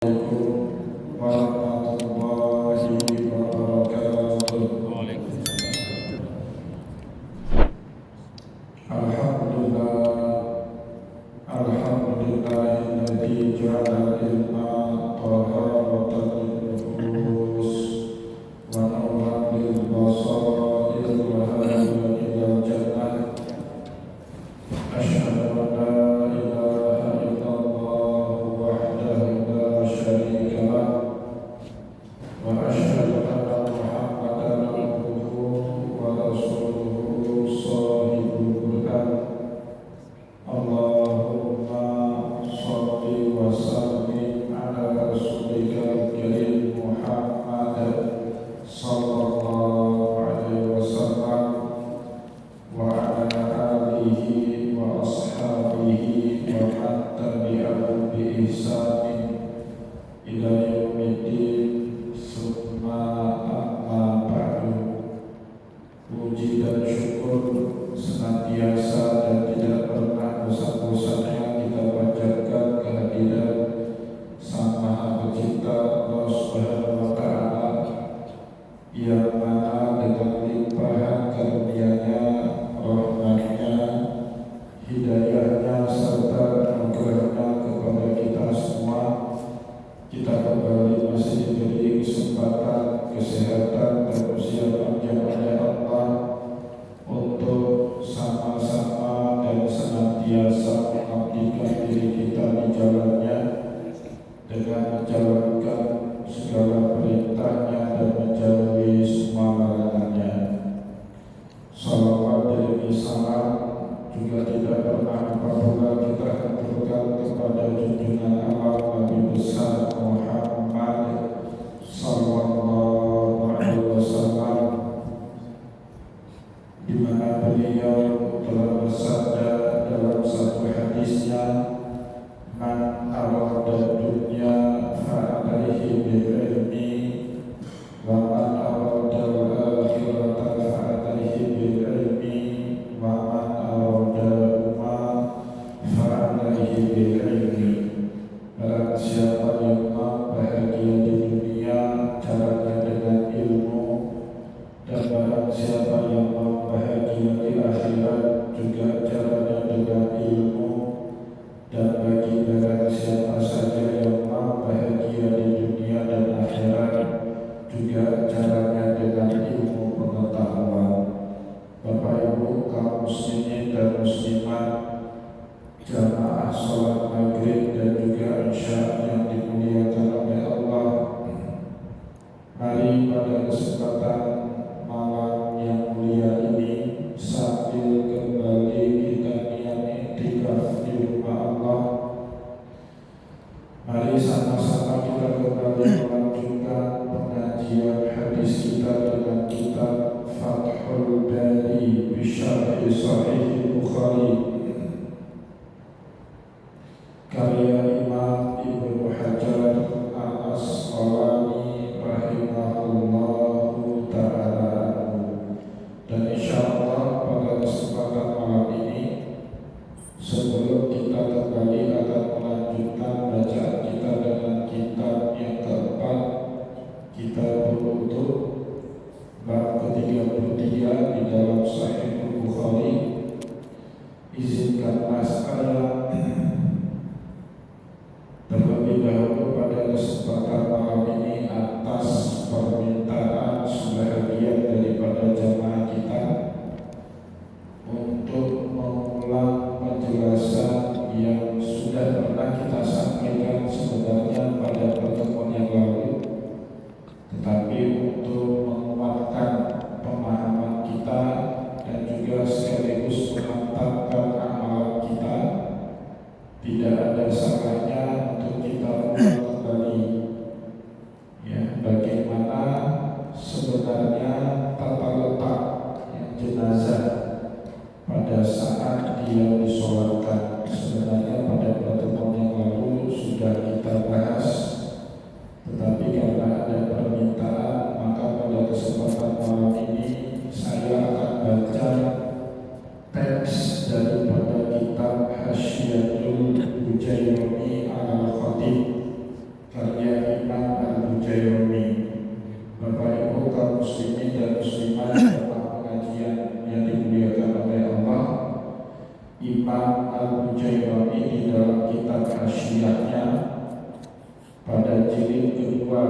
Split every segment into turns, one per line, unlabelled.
warahmatullahi wabarakatuh. Alhamdulillahilladzi ja'ala ilma taharatan lin-nufus wa nuran lil-basair wa hadiyan ilal jannah. Asyhadu an la ilaha illallah wahdahu la syarika lah wa asyhadu anna Muhammadan abduhu wa rasuluhu shahibul Qur'an. Allahumma sholli wa sallim ala rasulika karim Muhammad sallallahu alaihi wasallam wa ala alihi wa ashabihi wa man tabi'ahum bi ihsanin ila yaumiddin. Summa amma ba'du. Puji dan syukur senantiasa dan tidak pernah bosan-bosannya kita panjatkan kehadiran Sang Maha Pencipta Allah Subhanahu wa Ta'ala, yang mana dengan limpahan karunia-Nya, rahmat-Nya, hidayah-Nya serta anugerah-Nya kepada kita semua, kita kembali masih diberi kesempatan, kesehatan, dan usia panjang oleh Allah untuk sama-sama dan senantiasa mengabdikan diri kita di jalannya dengan menjalankan segala perintahnya dan menjauhi semua larangannya. Salawat dan salam juga tidak pernah lupa pula kita aturkan kepada junjungan alam Nabi besar Muhammad sallallahu alaihi wasallam, di mana beliau telah bersabda dalam satu hadisnya, man arada dunya fa alaihi bil ilmi wa man arada al-akhirata fa alaihi bil ilmi wa man arada ma fa alaihi bil ilmi. Barang siapa yang mau bahagia di dunia, caranya dengan ilmu, dan barang siapa yang mau bahagia di akhirat, juga caranya dengan ilmu. Dan bagi barang siapa saja yang mau bahagia di dunia dan akhirat, juga caranya dengan ilmu pengetahuan. Bapak Ibu kaum muslimin dan muslimat, jamaah sholat maghrib dan juga isya yang dimuliakan oleh Allah, mari pada kesempatan malam yang mulia ini, sambil kembali kita niat iktikaf di rumah Allah, mari sama-sama kita kembali melanjutkan pengajian hadis kita dengan kitab Fathul Bari bi Syarh Sahih Bukhari karya Imam Ibnu Hajar Al-Asqalani rahimahullahu ta'ala. Dan insyaallah pada kesempatan malam ini, sebelum kita kembali akan melanjutkan bacaan kita dengan kitab yang keempat, Kitab Wudu, bab ke-33 di dalam Sahih Bukhari. jilid kedua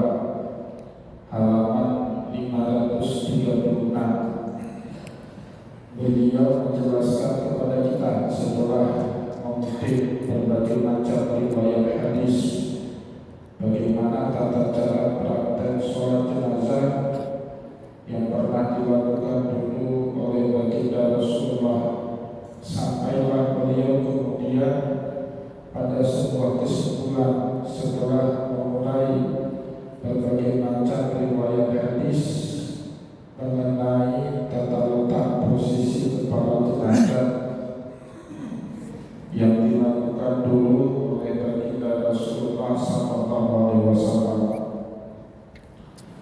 halaman 536. Beliau menjelaskan kepada kita setelah mengutip berbagai macam riwayat hadis bagaimana tata cara praktek sholat jenazah yang pernah dilakukan dulu oleh baginda Rasulullah, sampailah beliau kemudian pada sebuah kesimpulan setelah memulai berbagai macam riwayat hadis mengenai tata letak posisi kepala jenazah yang dilakukan dulu oleh baginda Rasulullah SAW.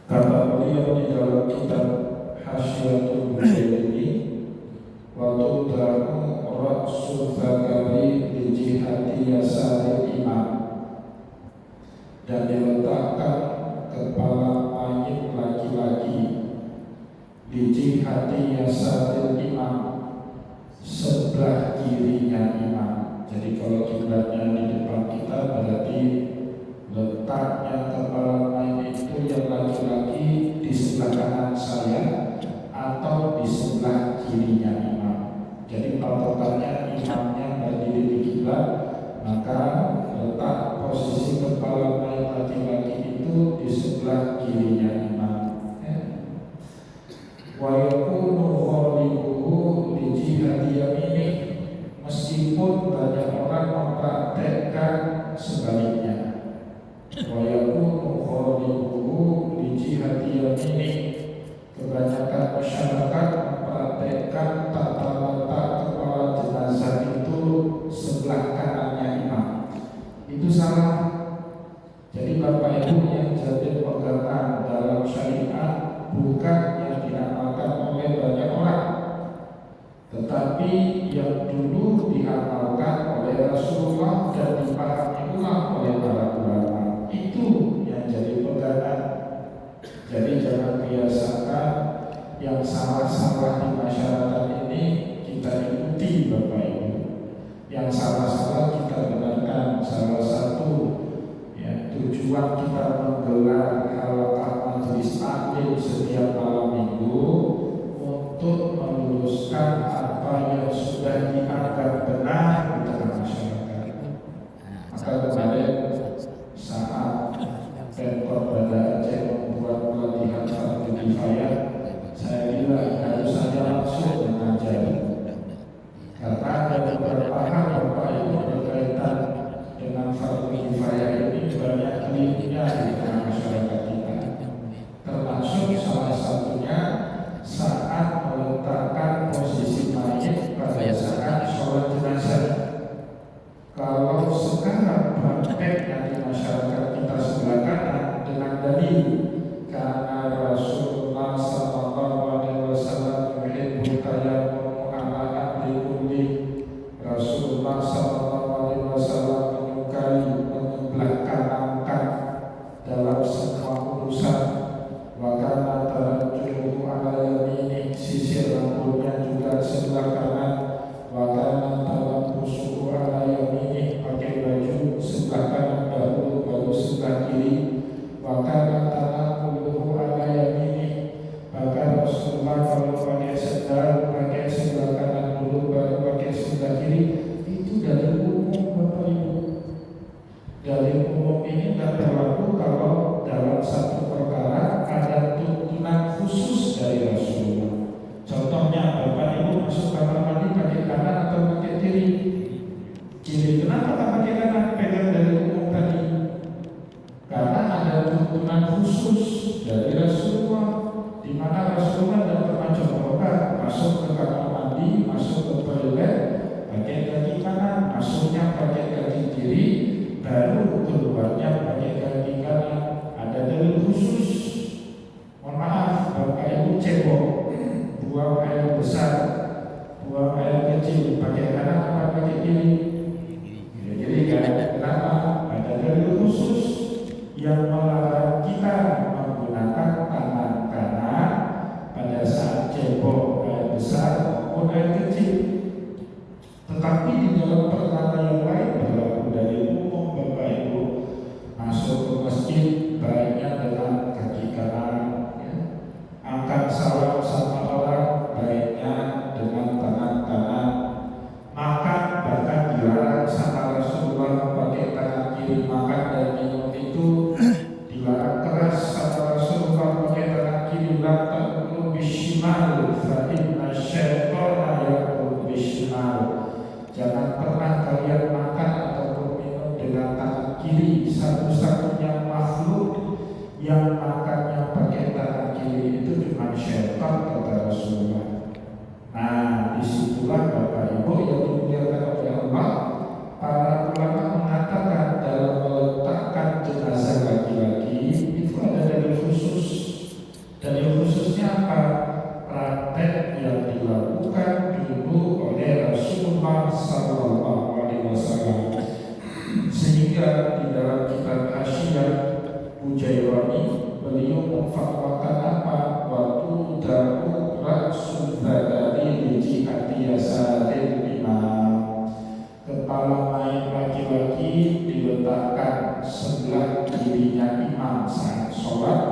Kata beliau di dalam kitab Hasyiatul Bukhari, waktu dalam Rasul Zakari di jihati yasari imam, dan diletakkan kepala mayit laki-laki di jihati yasari imam, sebelah kirinya imam. Jadi kalau kiblatnya di depan kita, berarti letaknya kepala mayit itu yang laki-laki di sebelah kanan saya atau di sebelah kirinya imam. Jadi patokannya imamnya berdiri di kiblat, maka letak posisi kepala mayit laki-laki itu di sebelah kirinya imam. Wa yakunu khaliquhu li jihati yaminih, meskipun banyak orang mempraktekkan sebaliknya. Wa yakunu khaliquhu li jihati yaminih, kebanyakan masyarakat mempraktekkan tata letak kepala jenazah itu sebelah kanannya imam. Itu salah. Jadi Bapak Ibu yang jadi pegangan dalam syariat bukan yang diamalkan oleh banyak orang, tetapi yang dulu diamalkan oleh Rasulullah dan dipahami ulang oleh para ulama. Itu yang jadi pegangan. Jadi jangan biasakan yang salah-salah di masyarakat ini kita ikuti, Bapak Ibu. Yang salah-salah kita benarkan. Salah satu tujuan kita menggelar halaqah majelis taklim setiap malam minggu untuk meluruskan apa yang sudah dianggap benar di tengah masyarakat. Maka kemarin saat Pemkot Banda Aceh membuat pelatihan Fardhu Kifayah, saya bilang harus saja langsung mengajar, karena ada beberapa hal Bapak Ibu berkaitan dengan Fardhu Kifayah ini banyak kelirunya di tengah masyarakat kita, termasuk salah satunya saat meletakkan posisi mayit pada saat sholat jenazah. Kalau sekarang prakteknya di masyarakat kita sebelah kanan dengan dalil karena Rasulullah SAW yuhibbul tayammum ala ahli kulli, Rasulullah SAW menyukai menyebelah kanankan dalam semua urusan. Wakana tarjuhu ala yamini, sisir rambutnya juga sebelah kanan. Wakana talabusuhu ala yamini, pakai baju sebelah kanan dahulu baru sebelah kiri. Wakana talabuluhu ala yamini, maka Rasulullah kalau pakai sendal pakai sebelah kanan dulu baru pakai sebelah kiri. Itu dari umum, Bapak Ibu. Dari umum ini tidak berlaku kalau dalam satu perkara ada tuntunan khusus dari Rasulullah. Contohnya, Bapak Ibu masuk kamar mandi pakai kanan atau pakai kiri? Kiri. Kenapa tak pakai kanan? Pegang dari umum tadi. Karena ada tuntunan khusus dari Rasulullah, di mana Rasulullah tidak pernah coba masuk ke kamar mandi, masuk ke toilet pakai kaki kanan, masuknya pakai kaki kiri, baru keluarnya pakai kaki kanan. Ada dalil khusus. Mohon maaf, Bapak Ibu cebok, buang air besar, buang air kecil, pakai kanan apa pakai kiri? Jadi kenapa? Ada dalil khusus yang melarang kita menggunakan tangan kanan pada saat cebok air besar maupun air kecil. Tetapi di dalam perkara yang lain berlaku dari umum, Bapak Ibu. Masuk ke masjid cepat, kata Rasulullah. Nah, disitulah Bapak Ibu yang dimuliakan oleh Allah, para ulama mengatakan dalam meletakkan jenazah laki-laki itu ada dalil khusus. Dalil khususnya apa? Praktek yang dilakukan dulu oleh Rasulullah SAW, sehingga di dalam kitab Hasyiah Bujairani beliau memfatwakan apa? Waktu daru rasul dari lijihati yasadil imam, kepala mayat laki-laki diletakkan sebelah kirinya imam saat sholat,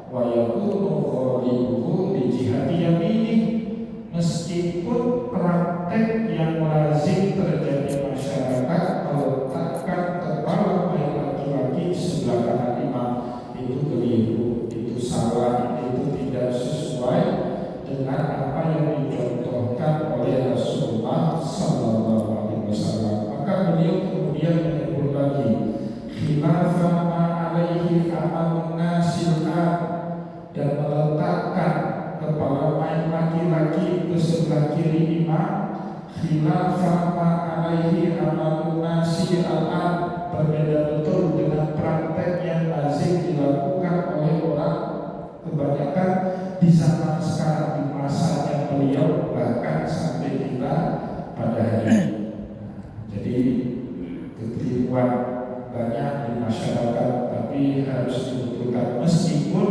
wa yakunu khaliluhu lijihati yamini, meskipun praktek yang lazim terjadi masyarakat meletakkan kepala mayat laki-laki sebelah kanan imam, itu keliru, itu salah, itu tidak sesuai dengan apa yang dicontohkan oleh Rasulullah SAW. Maka beliau kemudian menyebut lagi khilafah ma'alaihi amalun nasil'at, dan meletakkan kepala mayat laki-laki ke sebelah kiri imam, khilafah ma'alaihi amalun nasil'at, berbeda betul dengan praktek yang lazim dilakukan oleh orang kebanyakan di zaman sekarang, di masanya beliau, bahkan sampai kita pada hari ini. Jadi kekeliruan banyak di masyarakat, tapi harus dibetulkan meskipun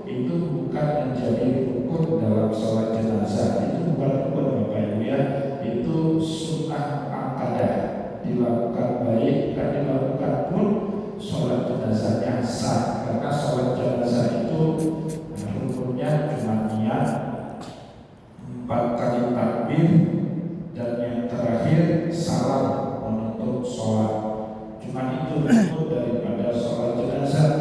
itu bukan menjadi rukun dalam sholat jenazah. Itu bukan rukun Bapak Ibu ya, itu sunnah muakkadah, dilakukan baik dan dilakukan pun sholat jenazahnya sah, karena sholat jenazah itu rukunnya cuma niat, 4 kali takbir, dan yang terakhir salam menutup sholat. Cuma itu rukun daripada sholat jenazah.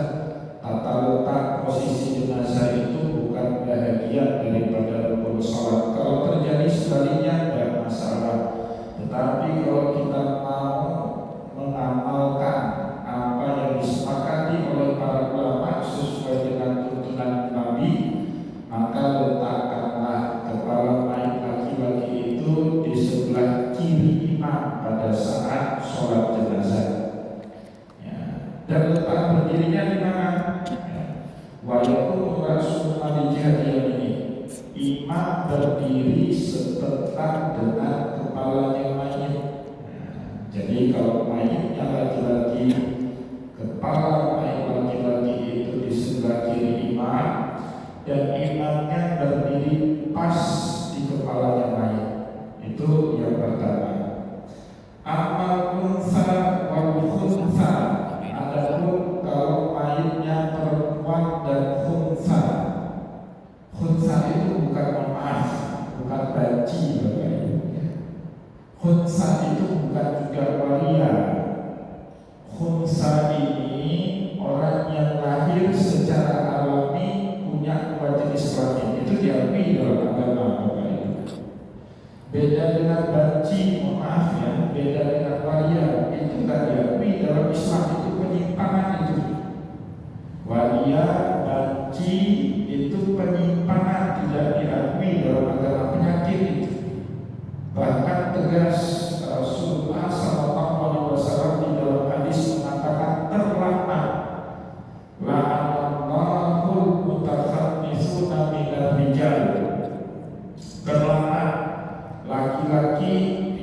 Tata letak posisi jenazah itu bukan bahagian daripada rukun sholat. Kalau terjadi sebaliknya tidak masalah. Tetapi kalau kita mau mengamalkan apa yang disepakati oleh para ulama sesuai dengan tuntunan Nabi, maka letakkanlah kepala mayat laki-laki itu di sebelah kiri imam pada saat sholat jenazah. Ya. Dan letak berdirinya di mana? Walaupun Rasulullah dijadikan ini, imam berdiri setelah dengan kepalanya mayat. Jadi kalau mayatnya laki-laki, kepala mayat laki-laki itu di sebelah kiri imam, dan imamnya berdiri pas di kepalanya mayat. Itu yang pertama. Amal unsa wal khunsa, adapun kalau mayatnya perempuan dan khunsa. Khunsa itu bukan, maaf, bukan banci Bapak Ibu. Khunsa itu bukan juga waria. Khunsa ini orang yang lahir secara alami punya 2 jenis kelamin. Itu diakui dalam agama Bapak Ibu. Beda dengan banci, maaf ya, beda dengan waria, itu tidak diakui dalam Islam, itu penyimpangan itu. Waria, banci itu penyimpangan, tidak diakui dalam agama, penyakit itu. Bahkan tegas Rasulullah SAW di dalam hadis mengatakan terlaknat la'anallahul mutakhannitsuna minar rijal, terlaknat laki-laki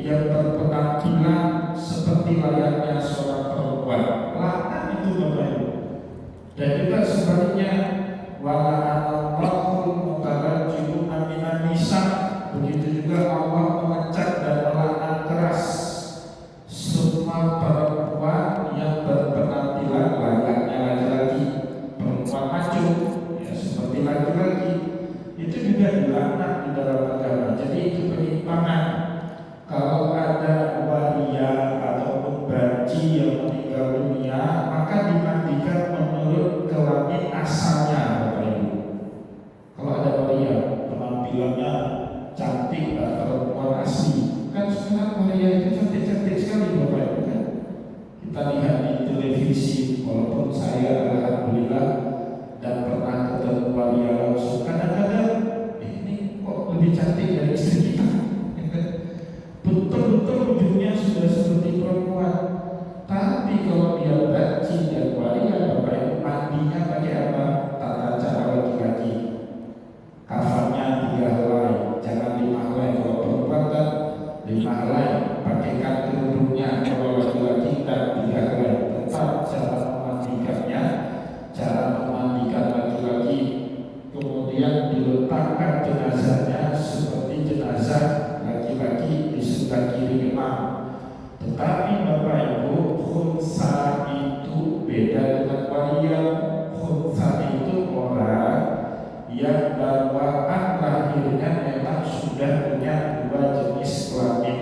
yang berpenampilan seperti layaknya seorang perempuan. Laknat itu Bapak Ibu. Dan juga sebaliknya, wala'anallahul mutarajjiluna minan nisa, begitu juga Allah mengecat dan melaknat keras semua perempuan yang berpenampilan layaknya laki-laki, perempuan maco ya seperti laki-laki, itu juga dilaknat di dalam agama. Jadi itu penyimpangan. Kalau ada waria ataupun banci yang meninggal dunia, maka dimandikan menurut kelamin asalnya Bapak Ibu. Kalau ada waria penampilannya cantik, perempuan asli, kan jenazahnya seperti jenazah laki-laki di sebelah kiri imam. Tetapi Bapak Ibu, khunsa itu beda dengan waria. Khunsa itu orang yang bawaan lahirnya memang sudah punya dua jenis kelamin.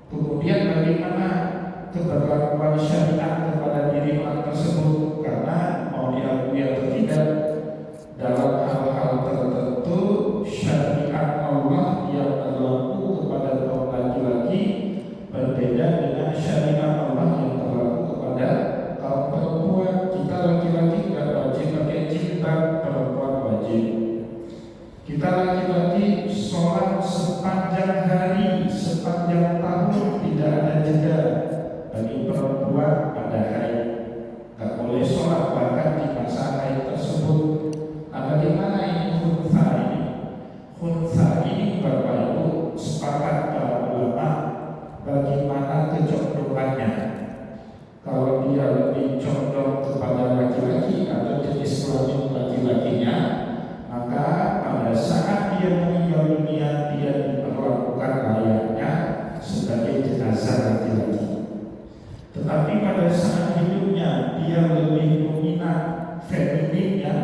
Kemudian bagaimana keberlakuan syariat kepada diri orang tersebut, karena mau diakui atau tidak, dalam hal-hal tertentu syariat Allah yang berlaku kepada kaum laki-laki berbeda dengan syariat Allah yang berlaku kepada kaum perempuan. Kita laki-laki tidak wajib pakai jilbab, perempuan wajib. Kita laki-laki sholat sepanjang hari, sepanjang tahun, tidak ada jeda. Bagi perempuan pada haid, tak boleh sholat bahkan di masa haid tersebut. Nah, bagaimana ini khunsa ini? Khunsa ini Bapak Ibu sepakat para ulama bagaimana kecondongannya. Kalau dia lebih condong kepada laki-laki atau jenis kelamin laki-lakinya, maka pada saat dia meninggal dunia dia diperlakukan layaknya sebagai jenazah laki-laki. Tetapi pada saat hidupnya dia lebih dominan femininnya,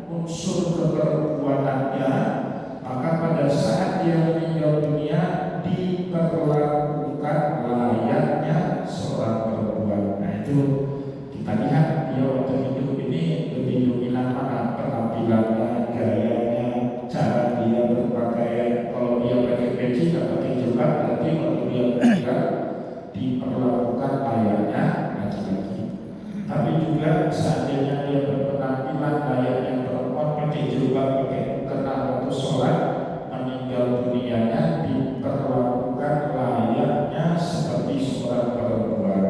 unsur keperempuanannya, maka pada saat dia meninggal dunia diperlakukan layaknya seorang perempuan. Nah itu kita lihat dia waktu hidup ini lebih dominan mana, penampilannya, gayanya, cara dia berpakaian. Kalau dia pakai peci atau pakai jilbab, berarti waktu dia meninggal diperlakukan layaknya laki-laki. Tapi juga seandainya dia berpenampilan layaknya perempuan, pakai jilbab, pakai mukena waktu sholat, meninggal dunianya diperlakukan layaknya seperti seorang perempuan.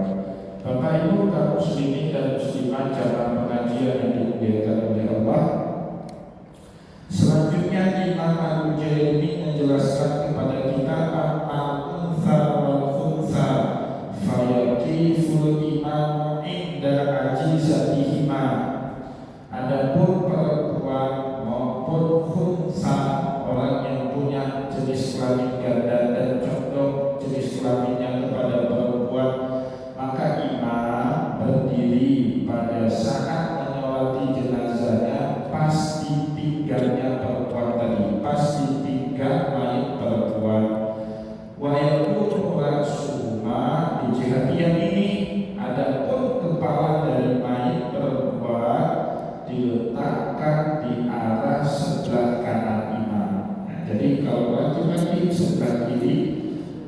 Bapak Ibu kaum muslimin dan muslimat jamaah pengajian yang dimuliakan oleh Allah, selanjutnya Imam Al-Ujaimi menjelaskan kepada kita al-unsa wal-khunsa fayakiful imam inda ajizatihima. Adapun perempuan maupun khunsa, orang yang punya jenis kelamin ganda dan condong jenis kelaminnya kepada perempuan, maka imam berdiri pada saat menyolati jenazahnya pas ditingganya perempuan tadi, pas ditinggal mayat perempuan. Wa yakunu rasuma di jihad yang ini, adapun kepala dari mayat perempuan diletakkan di arah sebelah kanan imam. Nah, jadi kalau laki-laki sebelah kiri,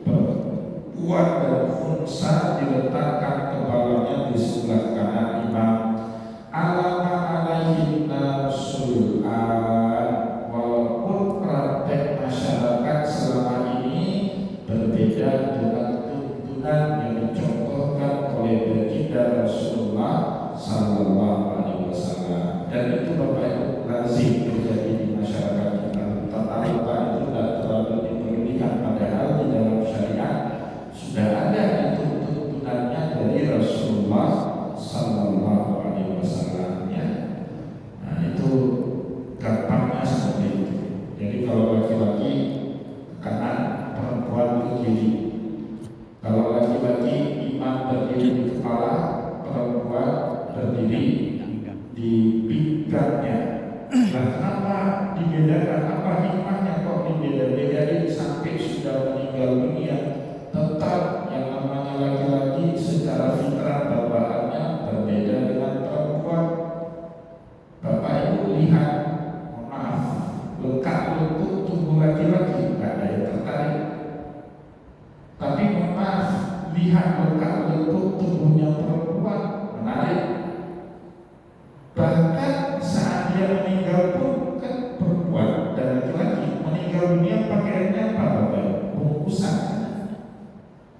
perempuan dan khunsa diletakkan kepalanya di sebelah kanan imam. Alama alaihi nasu'an, walaupun praktek masyarakat selama ini berbeda dengan tuntunan yang dicontohkan oleh baginda Rasulullah Sallallahu Alaihi Wasallam, dan itu Bapak Ibu lazim terjadi di masyarakat kita. Tata letak itu tidak terlalu diperlukan, padahal di dalam syariat sudah ada itu tuntunannya dari Rasulullah Sallallahu Alaihi Wasallam ya. Nah itu gampangnya seperti itu. Jadi kalau laki-laki ke kanan, perempuan ke kiri. Kalau laki-laki imam berdiri di kepala, perempuan berdiri di pinggangnya. Nah, kenapa dibedakan? Apa hikmahnya kok dibeda-bedain sampai sudah meninggal dunia? Tetap yang namanya laki-laki secara fitrah bawaannya berbeda dengan perempuan. Bapak Ibu lihat, mohon maaf, lekuk tubuh laki-laki nggak ada yang tertarik. Tapi mohon maaf, lihat lekuk tubuhnya perempuan menarik. Bahkan saat dia meninggal pun kan perempuan dan laki-laki meninggal dunia pakaiannya apa Bapak? Bungkusan.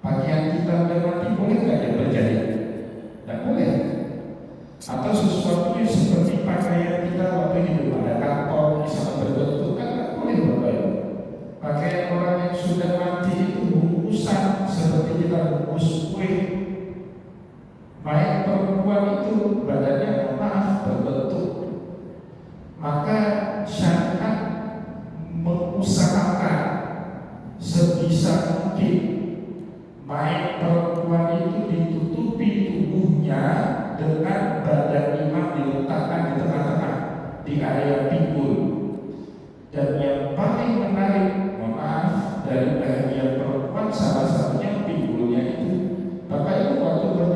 Pakaian kita udah mati boleh nggak yang berjari? Tidak boleh. Atau sesuatu yang seperti pakaian kita waktu hidup, ada kantong misalnya berbentuk, kan nggak boleh Bapak. Pakaian orang yang sudah mati itu bungkusan seperti kita bungkus kue. Baik perempuan itu badannya maaf berbentuk, maka syariat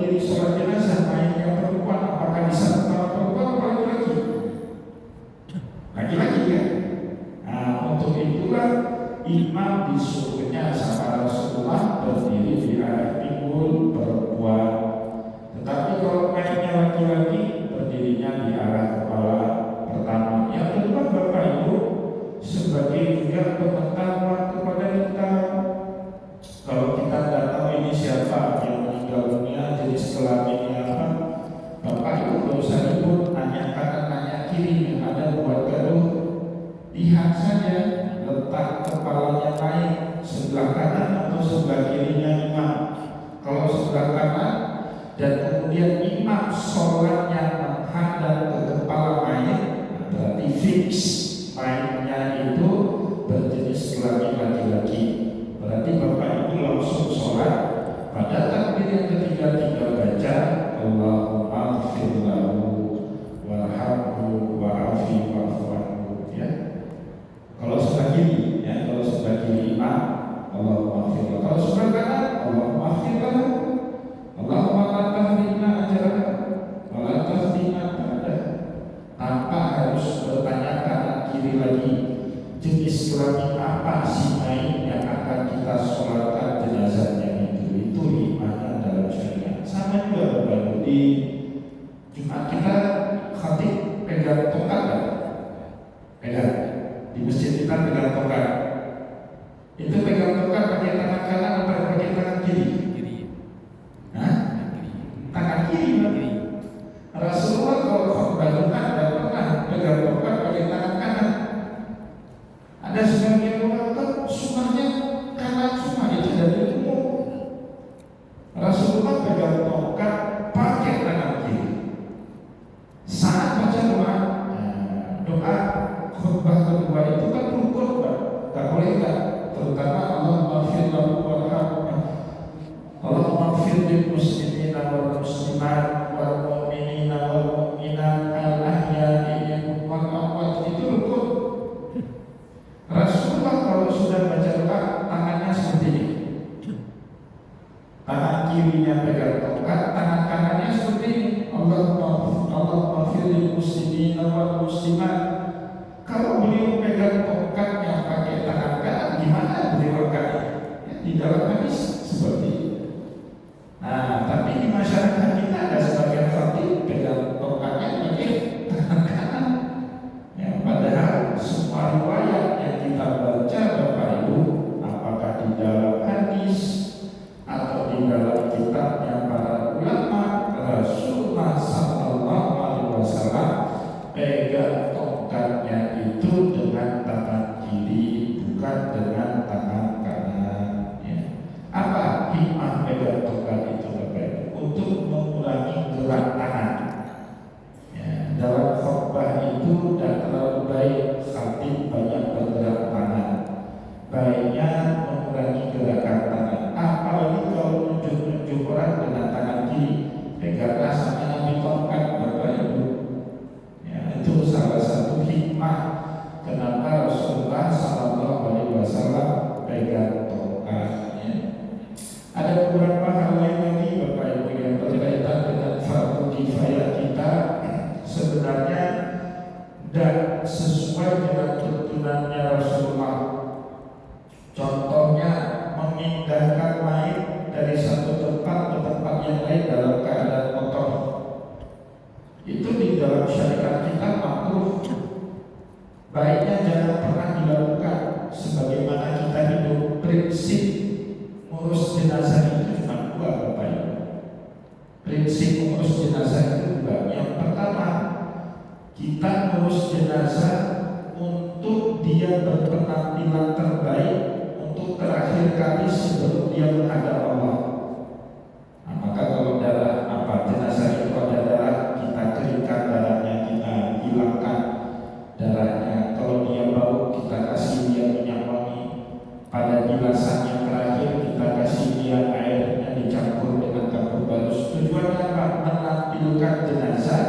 berdiri sholat jenazah mayatnya perempuan, apakah di sana perempuan atau laki-laki? Laki-laki ya. Nah, untuk itulah imam disuruhnya sama Rasulullah berdiri di arah pinggul perempuan. Tetapi kalau mayatnya laki-laki, berdirinya di arah kepala pertama. Yang kedua, Bapak Ibu, sebagai juga pengetahuan kepada kita, kalau kita tidak tahu ini siapa yang meninggal dunia, jenis kelaminnya apa, Bapak Ibu tidak usah ribut, nanya kanan, nanya kiri, yang ada buat gaduh. Lihat saja letak kepalanya naik sebelah kanan atau sebelah kirinya imam. Kalau sebelah kanan dan kemudian imam sholatnya menghadap ke kepala mayat, berarti fix mayatnya itu berjenis kelamin laki-laki. Berarti Bapak Ibu langsung sholat. Pada takbir yang ketiga tinggal baca Allahumma ighfir lahu warhamhu wa'afi wa'fu anhu, ya. Kalau sebelah kiri, ya, kalau sebelah kiri imam Allahumma ighfir lahu. Kalau sebelah kanan Allahumma ighfir lahu, Allahumma la tahrimna ajrana wa la tahrimna ba'da. Tanpa harus bertanya kanan kiri lagi, jenis kelamin apa si mayit yang akan kita sholatkan jenazahnya itu imannya dalam syariat. Sama juga Bapak di Jumat kita khatib pegang tongkat kan? Pegang. Di masjid kita pegang tongkat. Itu pegang tongkat pakai tangan kanan atau pakai tangan kiri? Kiri. Hah? Tangan kiri. Rasulullah kalau khutbah Jumat tidak pernah pegang tongkat pakai tangan kanan. Ada sebagian orang sunnahnya kanan semua, itu dari umum. Rasulullah pegang tongkat pakai tangan kiri. Saat baca doa khutbah kedua itu kan rukun, tak boleh tak, terutama Allahumma ighfir lahu warhamhu, Allahumma ighfir lil muslimina wal muslimat wal mu'minina wal mu'minat al ahya'i minhum wal amwat, itu rukun. Rasulullah kalau sudah baca doa tangannya seperti ini, tangan kirinya pegang tongkat, tangan kanannya seperti ini, Allahumma ighfir lil muslimina wal muslimat. Kalau beliau pegang tongkatnya pakai tangan kanan, gimana beliau kali? Ya, di dalam hadis seperti itu. Nah, tapi di masyarakat kita ada sebagian khatib pegang tongkatnya pakai tangan kanan. Ya, padahal semua riwayat yang kita baca Bapak Ibu, apakah di dalam hadis atau di dalam kitabnya para ulama, Rasulullah sallallahu alaihi wasallam pegang tongkatnya itu dengan tangan kiri, bukan dengan tangan kanan, ya. Apa hikmah pegang tongkat itu Bapak Ibu? Untuk mengurangi gerak tangan, ya. Dalam khutbah itu tidak terlalu baik khatib banyak bergerak tangan, baiknya mengurangi gerakan tangan. Apalagi kalau nunjuk-nunjuk orang dengan tangan kiri, peganglah sampai Nabi tongkat Bapak Ibu. Itu salah satu hikmah kenapa Rasulullah sallallahu alaihi wasallam pegang tongkatnya. Ada beberapa hal lain lagi Bapak Ibu yang berkaitan dengan fardu kifayah kita, sebenarnya dan sesuai dengan tuntunannya Rasulullah. Contohnya memindahkan mayit dari satu tempat ke tempat yang lain dalam keadaan kotor. Itu di dalam syariat kita makruh. Baiknya jangan pernah dilakukan. Sebagaimana kita hidup, prinsip ngurus jenazah itu cuma dua Bapak Ibu. Prinsip ngurus jenazah itu dua. Yang pertama, kita ngurus jenazah untuk dia berpenampilan terbaik untuk terakhir kali sebelum dia menghadap Allah. Nah, maka kalau darah jenazah itu ada darah, kita keringkan darahnya, kita hilangkan darahnya. Kalau dia bau, kita kasih dia minyak wangi. Pada bilasan yang terakhir, kita kasih dia airnya dicampur dengan kapur bagus. Tujuannya apa? Menampilkan jenazah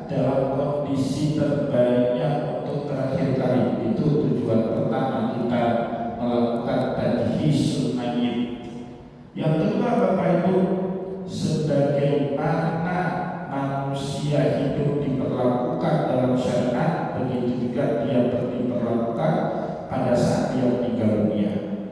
dalam kondisi terbaiknya untuk terakhir kali. Itu tujuan pertama kita melakukan tajhisul mayyit. Yang kedua Bapak Ibu, sebagai juga dia diperlakukan pada saat dia meninggal dunia.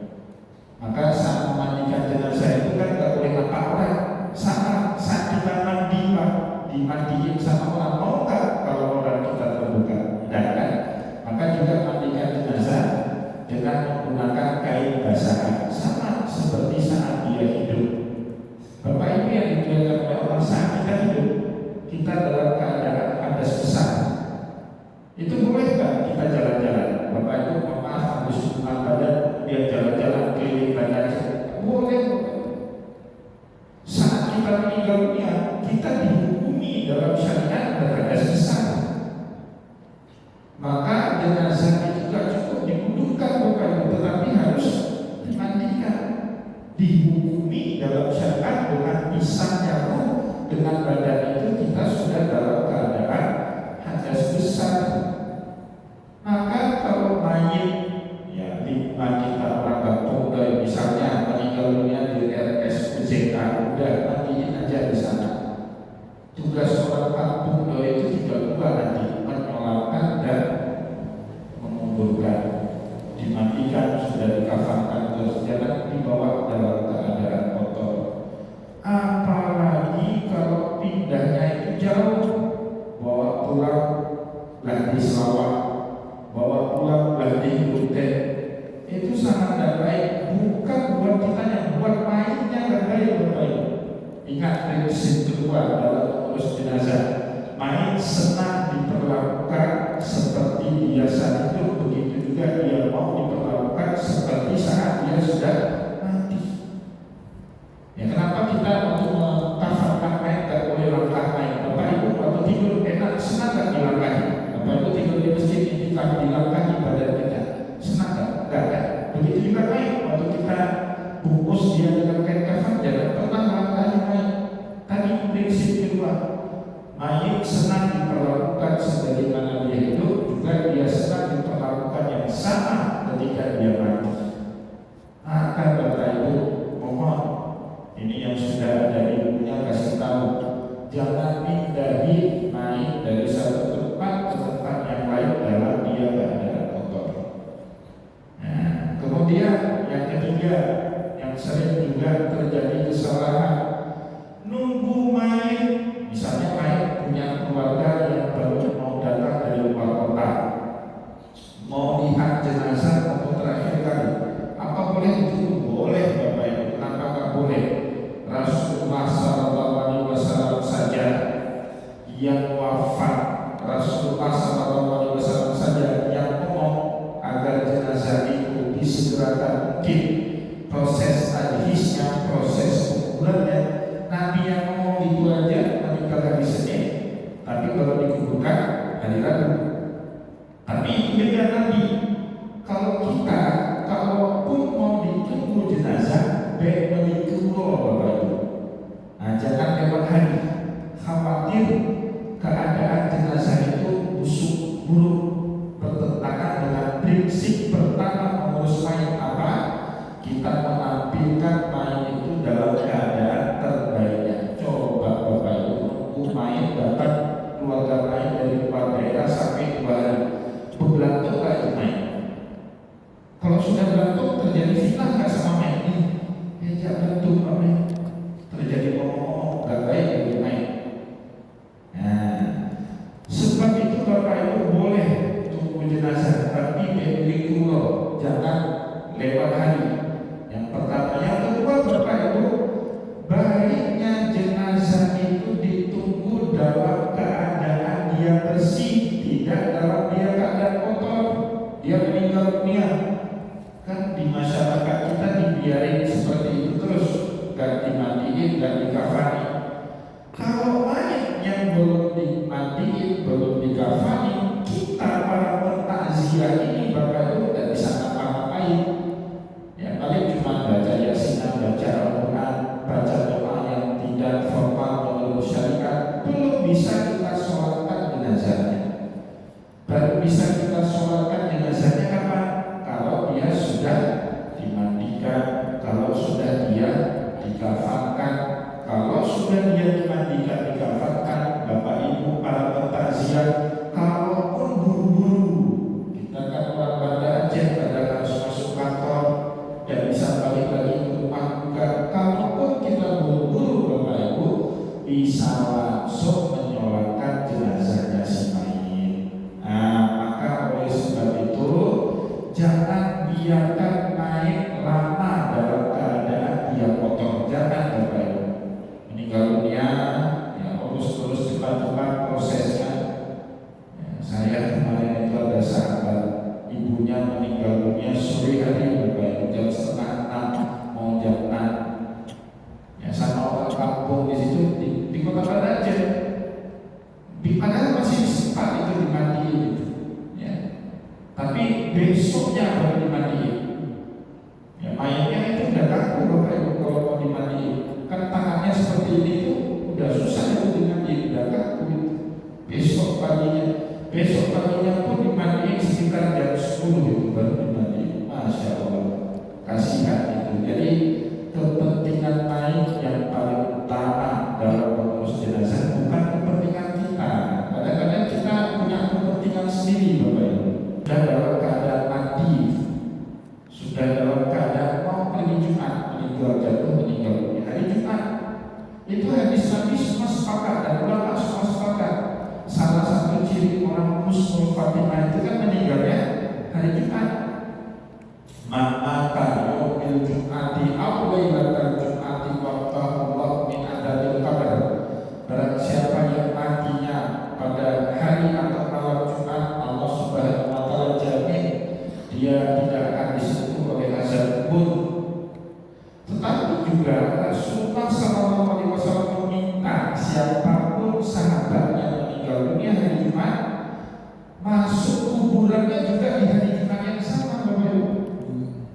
Maka saat memandikan jenazah itu kan gak boleh nampak orang. Sama saat kita mandi, Pak, dimandiin sama orang, mau gak kalau orang kita terbuka? Tidak kan? Maka juga mandikan jenazah dengan menggunakan kain basah, sama seperti saat dia hidup. Bapak Ibu yang dimuliakan oleh Allah, saat kita hidup, kita dalam keadaan hadas besar. Itu boleh nggak kita jalan-jalan? Bapak Ibu, maaf, habis hubungan badan, dia jalan-jalan keliling badan, boleh. Saat kita meninggal dunia, kita dihukumi dalam syariat berhadas besar. Maka jenazah itu juga cukup dikuburkan, Bapak Ibu, tetapi harus dimandikan. Dihukumi dalam syariat dengan pisahnya roh dengan badan itu, kita sudah dalam keadaan hadas besar. Maka kalau mayit, ya lima kita orang kampung, misalnya meninggal dunia di RSUJK, udah mandiin aja di sana. Tugas orang kampung itu juga nanti menyolatkan dan menguburkan, dimandikan, sudah dikafankan, terus jangan dibawa dalam keadaan kotor. Apalagi kalau pindahnya itu jauh, bawa pulang lah di Selawak, bawa pulang lah di Luteng, itu sangat tidak baik. Bukan buat kitanya, buat mayitnya tidak baik, Bapak Ibu. Ingat prinsip kedua dalam mengurus jenazah, mayit senang diperlakukan seperti biasa itu, begitu juga dia mau diperlakukan seperti saat dia sudah mati. Ya, kenapa kita untuk mengkafankan mayit tidak boleh langkah mayit? Bapak Ibu waktu tidur enak, senang tidak dilangkahi? Bapak Ibu tidur di masjid ini kalau dilangkahi badan kita, senang tidak? Tidak kan? Begitu juga mayit, waktu kita bungkus dia dengan kain kafan, jangan pernah langkahi mayit. Tadi prinsip kedua, mayit senang diperlakukan sebagaimana dia hidup, juga dia senang diperlakukan yang sama ketika dia mati. Maka Bapak Ibu, mohon, ini yang sudah ada ilmunya kasih tahu, jangan pindahi mayit dari satu tempat ke tempat yang lain dalam dia keadaan kotor. Nah, kemudian yang ketiga, yang sering juga terjadi kesalahan, nunggu mayit. Misalnya mayit punya keluarga yang baru mau datang dari luar kota, mau lihat jenazah untuk terakhir kali, apa boleh itu? Boleh, Bapak Ibu. Kenapa nggak boleh? Rasulullah SAW saja yang wafat, Rasulullah SAW saja yang ngomong agar jenazah itu disegerakan mungkin, proses tajhiznya, proses kuburannya. Nabi yang ngomong itu aja meninggal hari Senin, tapi baru dikuburkan hari Rabu. Tapi itu beda Nabi. Kalau kita, kalaupun mau ditunggu jenazah, baik menunggu Bapak Ibu. Nah, jangan lewat hari, khawatir keadaan jenazah itu busuk, buruk, bertentangan dengan prinsip pertama mengurus mayit apa? Kita menampilkan mayit itu dalam keadaan terbaiknya. Coba Bapak Ibu, nunggu mayit datang, keluarga mayit dari luar daerah sampai 2 hari, berbelantung nggak itu mayit? Kalau sudah belantung, terjadi fitnah nggak sama mayit ini? Ya jangan belantung, mayit terjadi ngomong-ngomong nggak baik bagi mayit. Nah, sebab itu Bapak Ibu boleh tunggu jenazah, tapi beli kulo, jangan lewat hari. Yang pertama, yang kedua Bapak Ibu, baiknya jenazah itu ditunggu dalam keadaan dia bersih, tidak dalam dia keadaan kotor, dia meninggal dunia. Kan di masyarakat kita dibiarin seperti itu terus, gak dimandiin, gak dikafani. Kalau mayat yang belum dimandiin, belum dikafani, kita para pentakziah ini Bapak Ibu tidak bisa ngapa-ngapain. Ya paling cuma baca Yasin, baca Al-Quran, baca doa yang tidak formal menurut syariat. Belum bisa kita sholatkan jenazahnya. Baru bisa kita sholatkan jenazahnya kapan? Kalau dia sudah dimandikan, kalau sudah dia dikafankan. Kalau sudah dia dimandikan, dikafankan, Bapak Ibu para pentakziah, kalaupun buru-buru membiarkan naik lama dalam keadaan dia kotor. Jangan Bapak Ibu. Meninggal dunia ya terus cepat-cepat prosesnya. Saya kemarin itu ada sahabat ibunya meninggal dunia sore hari Bapak Ibu, jam 5:30 mau jam 6. Ya sama orang kampung di situ di Kota Baraja. Padahal masih sempat itu dimandiin gitu. Ya. Tapi besoknya baru dimandiin. Ya mayatnya itu udah kaku Bapak Ibu kalau mau dimandiin. Kan tangannya seperti ini tuh udah susah itu dimandiin, udah kaku gitu. Besok paginya pun dimandiin sekitar jam 10 itu baru dimandiin. Masya Allah, kasihan itu. Jadi kepentingan naik yang paling utama dalam pengurus jenazah bukan kepentingan kita. Kadang-kadang kita punya kepentingan sendiri Bapak Ibu. Sudah dalam keadaan mati, sudah dalam keadaan mau pergi Jumat, meninggal dunia hari Jumat. Itu hadis Nabi semua sepakat dan ulama semua sepakat. Salah satu ciri orang husnul Fatimah itu kan meninggalnya hari Jumat. Ma'ata yaumil Jum'ati aw lailatal Jum'ati waqtahullah min adabil qabr. Barang siapa yang matinya pada hari atau malam Jumat, Allah Subhanahu wa taala jamin dia tidak akan disentuh oleh azab kubur. Tetapi juga Rasulullah SAW meminta siapapun sahabatnya meninggal dunia hari Jumat masuk kuburannya juga di hari Jumat yang sama Bapak Ibu.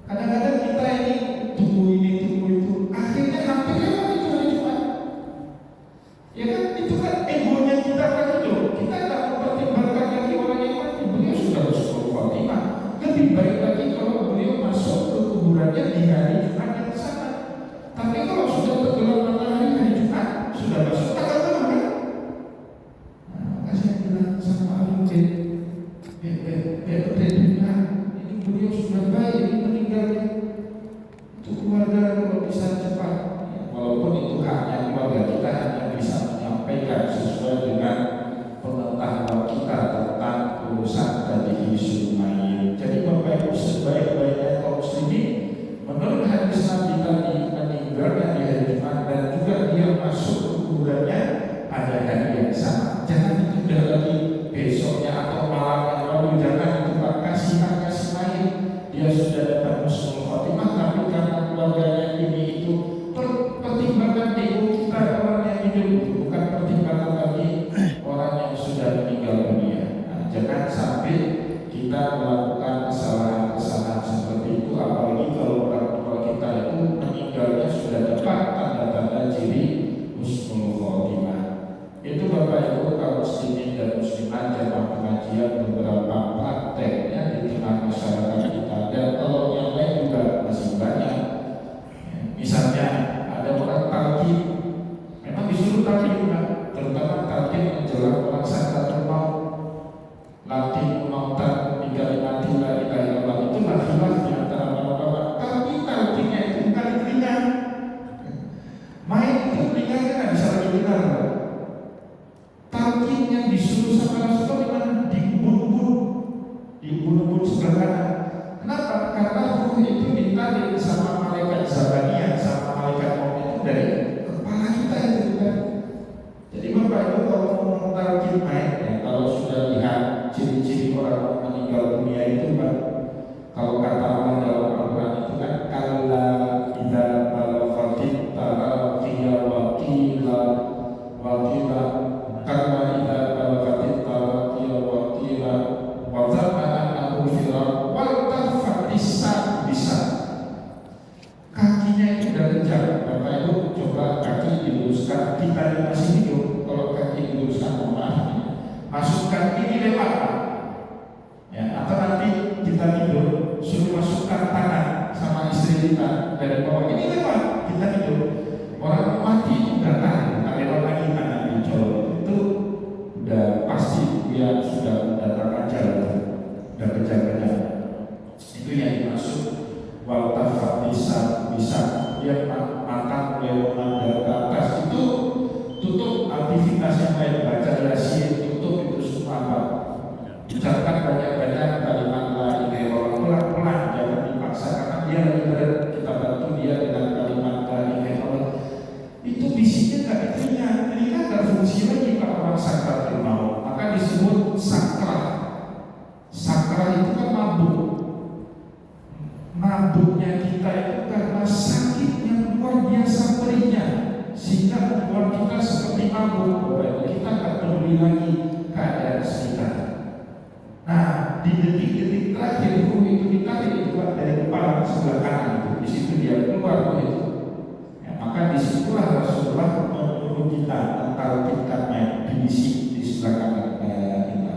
Kadang-kadang kita ini tunggu itu, akhirnya hampir lewat itu hari Jumat. Ya kan itu kan egonya kita kan itu. Kita tidak mempertimbangkan lagi orang yang mati. Beliau sudah husnul Fatimah. Lebih baik lagi kalau beliau masuk ke kuburannya di hari Jumat yang sama. Tapi kalau sudah tergelam matahari hari Jumat, sudah masuk tanggal berapa kan? Nah, maka saya bilang sama Aludin, ini beliau sudah baik, ini meninggalnya. Untuk keluarga kalau bisa cepat, ya, walaupun itu haknya keluarga, kita hanya bisa menyampaikan sesuai dengan pengetahuan kita tentang urusan tadi mayit. Jadi Bapak Ibu sebaik-baiknya kaum muslimin menurut hadis Nabi tadi meninggalnya di hari Jumat dan juga dia masuk ke kuburannya ada hari yang sama. Jangan ditunda lagi besoknya atau malamnya, lalu jangan itu Pak kasihan mayit. Dia sudah dapat husnul Fatimah tapi karena keluarganya ini itu pertimbangan ego kita orang yang hidup, bukan pertimbangan lagi orang yang sudah meninggal dunia. Nah, jangan sampai kita melakukan kesalahan-kesalahan seperti itu, apalagi kalau orang tua kita itu meninggalnya sudah dapat tanda-tanda ciri husnul Fatimah. Itu Bapak Ibu kaum muslimin dan muslimat jamaah pengajian beberapa prakteknya di tengah masyarakat kita, dan kalau yang lain juga masih banyak. Misalnya ada orang talqin, memang disuruh talqin juga, terutama talqin menjelang orang sakaratul maut. Latih mautan di kalimati la ilaha illallah itu khilaf di antara para ulama. Tapi talqinnya itu bukan di telinga. Main itu telinga kan bisa lagi dengar. Talqin yang disuruh sama Rasulullah di ubun-ubun sebelah kanan. Kenapa? Karena ruh itu ditarik sama malaikat Zabaniyah, sama malaikat maut itu dari kepala kita itu kan. Jadi Bapak Ibu kalau mau talqin main, ya, kalau sudah lihat ciri-ciri orang meninggal dunia itu kan, kalau kata Allah dalam Al-Quran itu kan kalla idza balaghatit taraqiya wa qila kalla idza balaghatit taraqiya wa qila wa dhanna annahu firaq wal tafatis bisa. Kakinya itu udah kencang. Bapak Ibu coba kaki diluruskan, kita masih hidup. Kalau kaki diluruskan, maaf, masukkan ini lewat, ya, atau nanti kita tidur suruh masukkan tangan sama istri kita dari bawah ini lewat, kita tidur. Orang mati itu udah tahan, tak lewat lagi tangan dicolok, itu udah pasti dia sudah mendatangkan jalan, udah kejar-kejar. Itu yang dimaksud wal tafat bisa dia mata mulai memandang ke atas, itu tutup aktivitas yang lain, baca Yasin, tutup itu semua apa? Ucapkan banyak-banyak kalimat la ilaha illallah, pelan-pelan, jangan dipaksa. sakral. Sakral itu kan mabuk. Mabuknya kita itu karena sakit yang luar biasa perihnya, sehingga membuat kita seperti mabuk. Kita tak peduli lagi keadaan sekitar. Nah, di detik-detik terakhir ruh itu ditarik keluar dari kepala sebelah kanan itu, di situ dia keluar ruh itu. Ya, maka disitulah Rasulullah menyuruh kita mentalkinkannya bisik di sebelah kanan kita.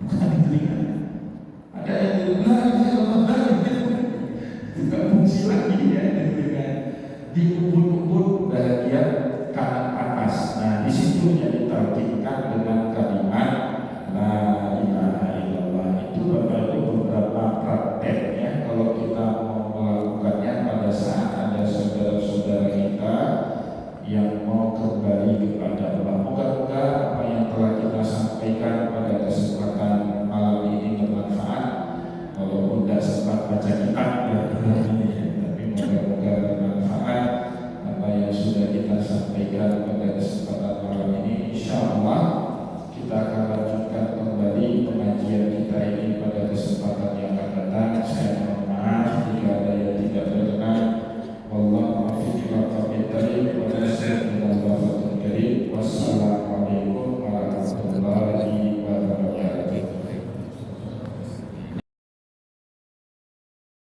Bukan di telinga. Ada yang juga fungsi lagi ya di ubun-ubun bagian kanan atas. Nah, di situ yang ditalkinkan dengan kalimat la ilaha illallah. Itu Bapak Ibu beberapa prakteknya kalau kita mau melakukannya pada saat ada saudara-saudara kita yang mau kembali kepada Allah. Moga-moga apa yang telah kita sampaikan pada kesempatan malam ini bermanfaat. Walaupun tidak sempat baca kitab ya, tapi moga-moga bermanfaat apa yang sudah kita sampaikan pada kesempatan malam ini. Insya Allah kita akan lanjutkan kembali pengajian kita ini pada kesempatan yang akan datang. Saya